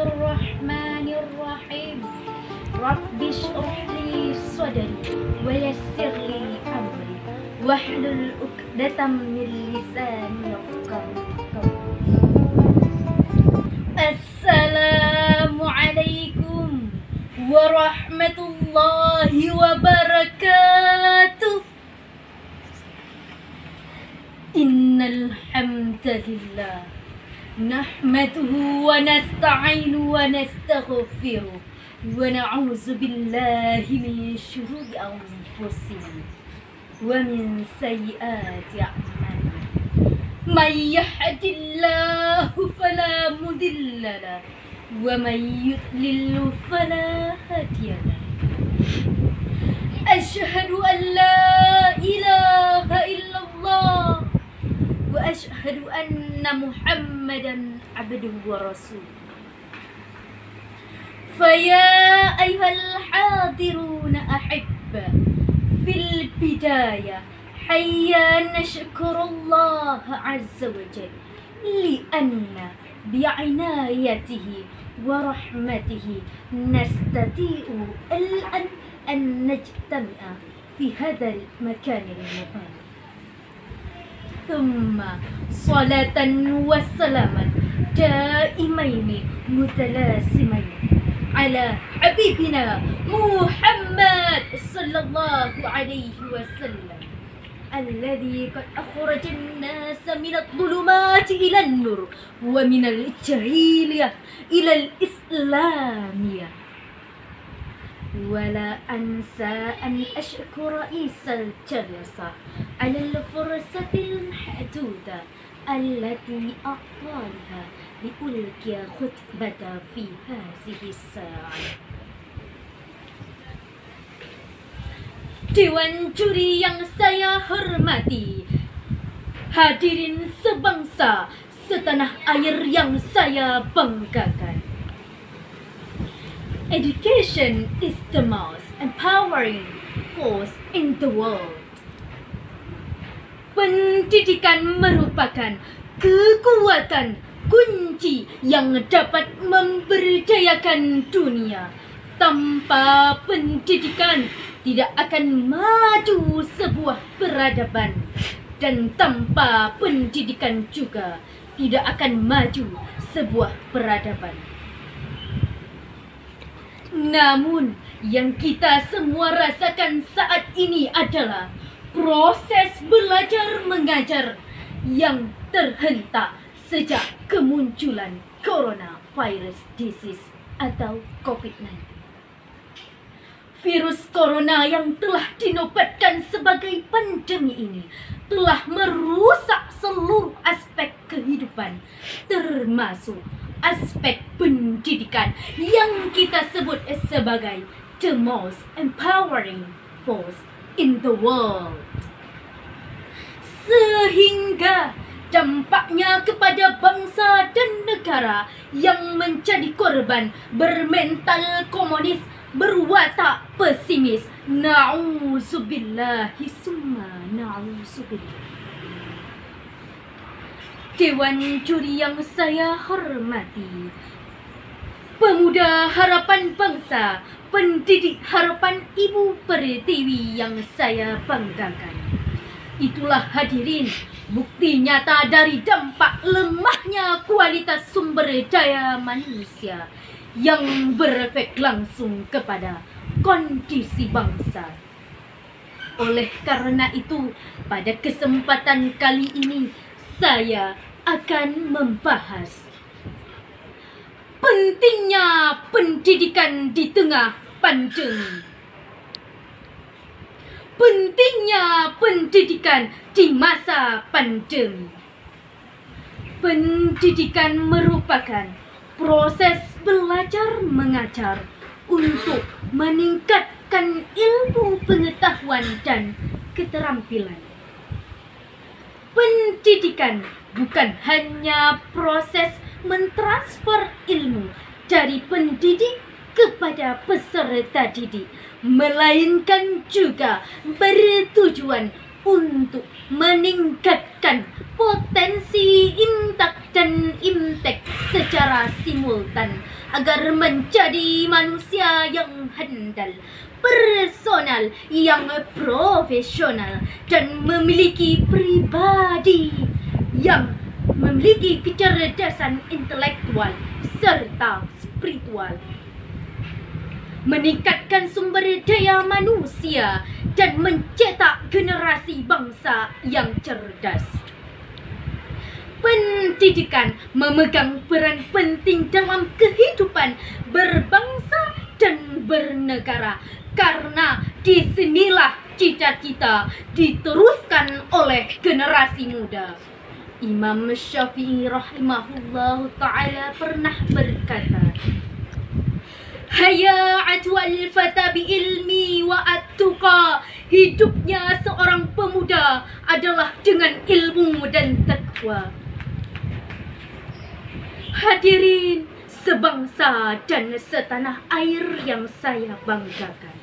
Bismillahirrahmanirrahim. Rabbi shrah li sadri wa yassir li amri wahlul 'uqdatam min lisani yafqahu qawli. Assalamualaikum warahmatullahi wabarakatuh. Innal hamdalillah nahmaduhu wa nasta'inuhu wa nastaghfiruh wa na'udzu billahi min syururi anfusina wa min sayyiati a'malina. May yahdihillahu fala mudilla lahu wa may yudlil fala hadiya lahu. Asyhadu an la ilaha illallah wa asyhadu anna Muhammadan abduhu wa rasuluh. Faya ayyuhal hadiruna ahibba fil bidayah hayya nashkurullah azza wa jalla li'anna bi'inayatihi wa rahmatihi nastati'u al-an najtami'a fi hadzal makanil mubarak. ثم صلاة وسلاما دائمين متلازمين على حبيبنا محمد صلى الله عليه وسلم الذي قد أخرج الناس من الظلمات إلى النور ومن الجاهلية إلى الإسلامية. ولا أنسى أن أشكر عيسى الجلسة على الفرصة المحدودة التي أعطاها لألقي خطبة في هذه الساعة. Dewan juri yang saya hormati, hadirin sebangsa setanah air yang saya banggakan. Education is the most empowering force in the world. Pendidikan merupakan kekuatan kunci yang dapat memberdayakan dunia. Tanpa pendidikan tidak akan maju sebuah peradaban, dan tanpa pendidikan juga tidak akan maju sebuah peradaban. Namun, yang kita semua rasakan saat ini adalah proses belajar mengajar yang terhentak sejak kemunculan coronavirus disease atau COVID-19. Virus corona yang telah dinobatkan sebagai pandemi ini telah merusak seluruh aspek kehidupan, termasuk aspek pendidikan yang kita sebut sebagai the most empowering force in the world. Sehingga dampaknya kepada bangsa dan negara yang menjadi korban bermental komunis, berwatak pesimis. Na'udzubillahi summa na'udzubillah. Dewan juri yang saya hormati, pemuda harapan bangsa, pendidik harapan Ibu Pertiwi yang saya banggakan. Itulah hadirin bukti nyata dari dampak lemahnya kualitas sumber daya manusia yang berefek langsung kepada kondisi bangsa. Oleh karena itu, pada kesempatan kali ini saya akan membahas pentingnya pendidikan di tengah pandemi. Pentingnya pendidikan di masa pandemi. Pendidikan merupakan proses belajar mengajar untuk meningkatkan ilmu pengetahuan dan keterampilan. Pendidikan bukan hanya proses mentransfer ilmu dari pendidik kepada peserta didik, melainkan juga bertujuan untuk meningkatkan mewujudkan potensi intak dan imtek secara simultan agar menjadi manusia yang handal, personal, yang profesional, dan memiliki pribadi yang memiliki kecerdasan intelektual serta spiritual, meningkatkan sumber daya manusia dan mencetak generasi bangsa yang cerdas. Pendidikan memegang peran penting dalam kehidupan berbangsa dan bernegara, karena disinilah cita-cita diteruskan oleh generasi muda. Imam Syafi'i rahimahullah ta'ala pernah berkata, haya'atu al-fata bi'ilmi wa at-tuqa. Hidupnya seorang pemuda adalah dengan ilmu dan takwa. Hadirin sebangsa dan setanah air yang saya banggakan,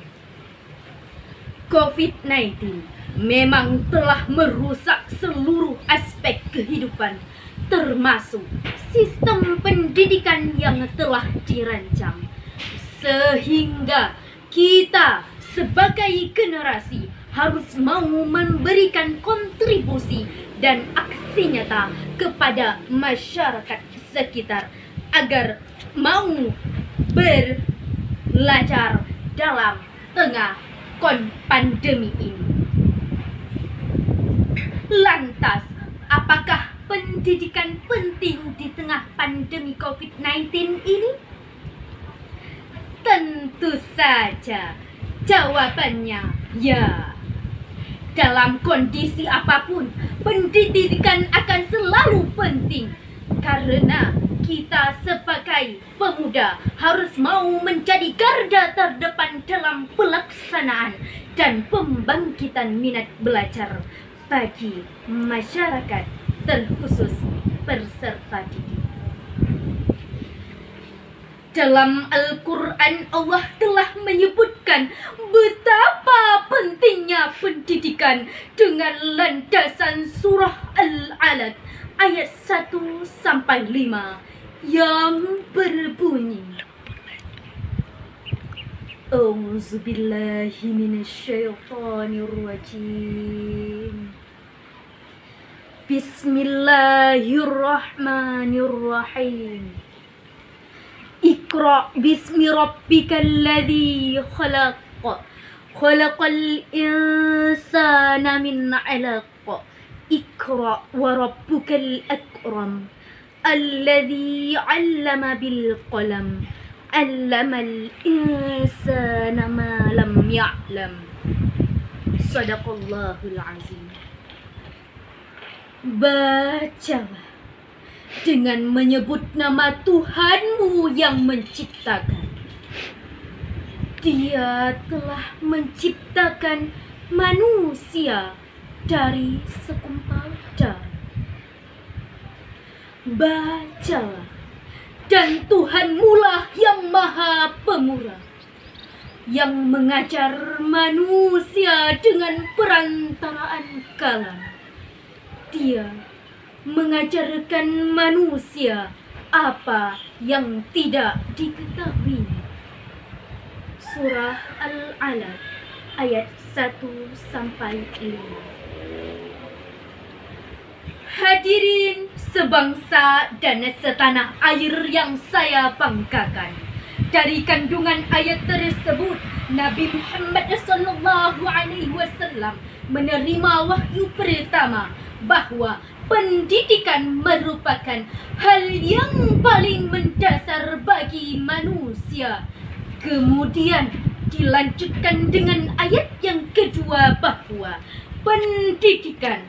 COVID-19 memang telah merusak seluruh aspek kehidupan, termasuk sistem pendidikan yang telah dirancang. Sehingga kita sebagai generasi harus mau memberikan kontribusi dan aksi nyata kepada masyarakat sekitar agar mau belajar dalam tengah pandemi ini. Lantas, apakah pendidikan penting di tengah pandemi COVID-19 ini? Tentu saja jawabannya ya. Dalam kondisi apapun, pendidikan akan selalu penting, karena kita sebagai pemuda harus mau menjadi garda terdepan dalam pelaksanaan dan pembangkitan minat belajar bagi masyarakat, terkhusus peserta didik. Dalam Al-Quran, Allah telah menyebutkan betapa pentingnya pendidikan dengan landasan surah Al-Alaq ayat 1-5 yang berbunyi, A'udzubillahi minasyaitonirrajim. Bismillahirrahmanirrahim. Iqra bismi rabbikal ladzi khalaq. Khalaqal insana min 'alaq. Iqra wa rabbukal akram. Alladzi 'allama bil qalam. 'Allamal insana ma lam ya'lam. Shadaqallahul azim. Bacalah dengan menyebut nama Tuhanmu yang menciptakan. Dia telah menciptakan manusia dari segumpal darah. Bacalah, dan Tuhanmulah yang Maha Pemurah, yang mengajar manusia dengan perantaraan kalam. Dia mengajarkan manusia apa yang tidak diketahui. Surah Al-Alaq ayat 1-5. Hadirin sebangsa dan setanah air yang saya banggakan, dari kandungan ayat tersebut Nabi Muhammad SAW menerima wahyu pertama bahwa pendidikan merupakan hal yang paling mendasar bagi manusia. Kemudian dilanjutkan dengan ayat yang kedua bahwa pendidikan,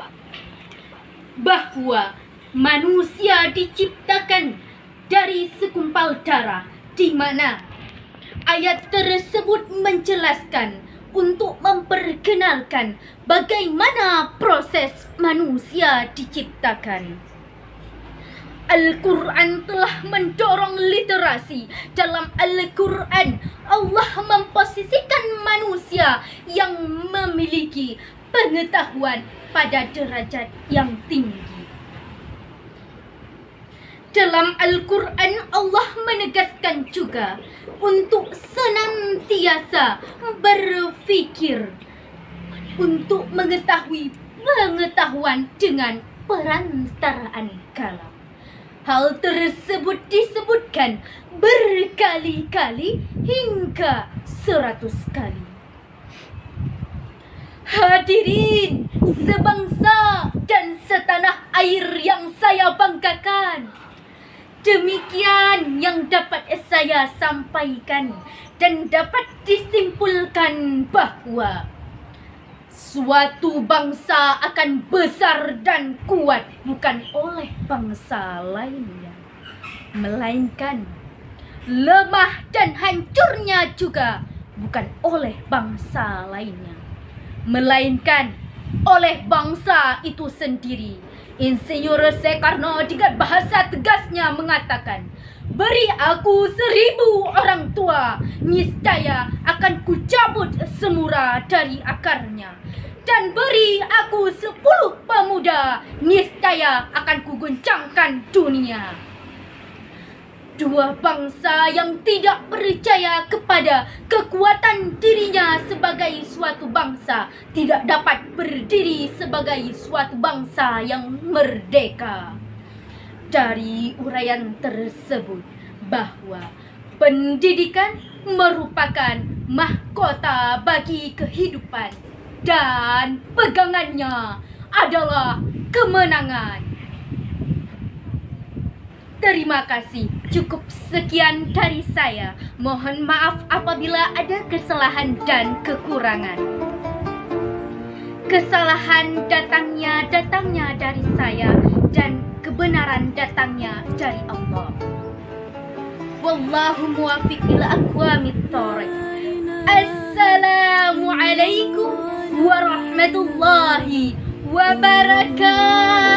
bahwa manusia diciptakan dari segumpal darah, di mana ayat tersebut menjelaskan untuk memperkenalkan bagaimana proses manusia diciptakan. Al-Quran telah mendorong literasi. Dalam Al-Quran, Allah memposisikan manusia yang memiliki pengetahuan pada derajat yang tinggi. Dalam Al-Quran Allah menegaskan juga untuk senantiasa berpikir untuk mengetahui pengetahuan dengan perantaraan kalam. Hal tersebut disebutkan berkali-kali hingga 100 kali. Hadirin sebangsa dan setanah air yang saya banggakan, demikian yang dapat saya sampaikan dan dapat disimpulkan bahwa suatu bangsa akan besar dan kuat bukan oleh bangsa lainnya, melainkan lemah dan hancurnya juga bukan oleh bangsa lainnya, melainkan oleh bangsa itu sendiri. Insinyur Soekarno dengan bahasa tegasnya mengatakan, "Beri aku 1000 orang tua, niscaya akan kucabut semula dari akarnya. Dan beri aku 10 pemuda, niscaya akan kuguncangkan dunia." Dua bangsa yang tidak percaya kepada kekuatan dirinya sebagai suatu bangsa tidak dapat berdiri sebagai suatu bangsa yang merdeka. Dari uraian tersebut bahwa pendidikan merupakan mahkota bagi kehidupan dan pegangannya adalah kemenangan. Terima kasih. Cukup sekian dari saya. Mohon maaf apabila ada kesalahan dan kekurangan. Kesalahan datangnya dari saya dan kebenaran datangnya dari Allah. Wallahu muwaffiq ila aqwamit thoriq. Assalamualaikum warahmatullahi wabarakatuh.